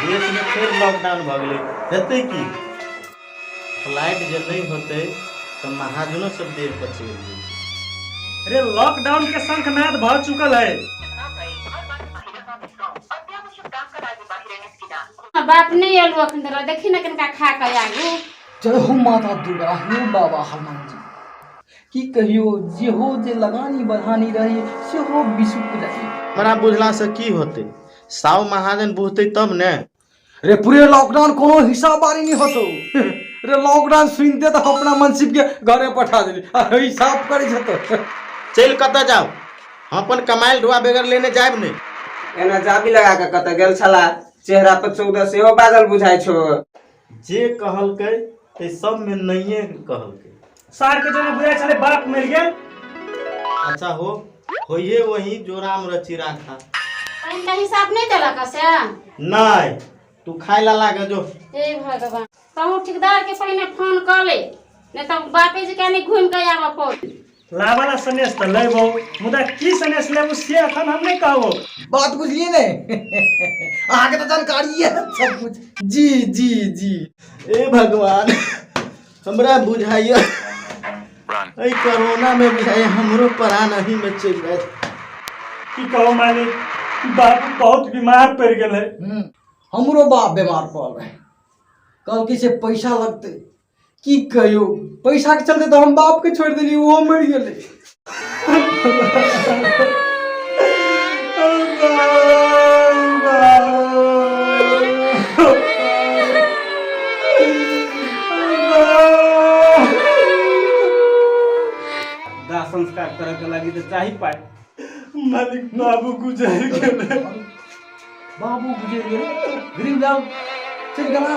देश में फिर लॉकडाउन भ गेलै हेतै की फ्लाइट जे नहीं होते तो महाजनों सब देर पर चल जेतै। अरे लॉकडाउन के शंखनाद भ चुकल है। बाप नहीं आलू अखन तक देखी ना कनका खा के आगू। जय हो माता दुर्गा, हे बाबा हनुमान जी की कहियो जेहो जे लगानी बढ़ानी रही सेहो बिसुक रही। हमरा बुझला से की होते, साव महाजन बुझते तब ने। रे पूरे लॉकडाउन कोनो हिसाब बारी नहीं होतो। रे लॉकडाउन सुनते तो अपना मनसिप के घरे पठा देली हिसाब करी जतो। चल कत जाओ, हम अपन कमाइल रुआ बेगर लेने जाब ने। एना जाबी लगा के कत गेल छला, चेहरा पर 14 सेहो बादल बुझाई छो। जे कहलकै ते सब में नहिए कहलकै। सार के जने बुझाई छले बाप मर गेल। अच्छा होइए वही जो राम रचिरा था। इनका हिसाब नहीं देला का से? नहीं तू खाए ला लागे जो। हे भगवान, कहूँ ठेकेदार के पहले फोन कर ले, नहीं तो बापे जी कहने घूम के आवा पड़। लावाला सनेस त लेबो, मुदा की सनेस लेबो से अखन हम नहीं कहबो। बात बुझलिए ने। आगे तो जानकारी है सब कुछ। जी जी जी। ए भगवान हमरा बुझाइए ऐ कोरोना में बुझाइए हमरो प्राण अही में चल जाए। की कहो मालिक, बाप बहुत बीमार पड़ गेल है। हमरो बाप बीमार पड़ रहे, कल की से पैसा लगते की कहियो, पैसा के चलते तो हम बाप के छोड़ देली, वो मर गेले। दाह संस्कार करे के लगी तो चाही पाए। मालिक बाबू गुजर गेल। बाबू गुजर गेले, गरीब लाल चल गला।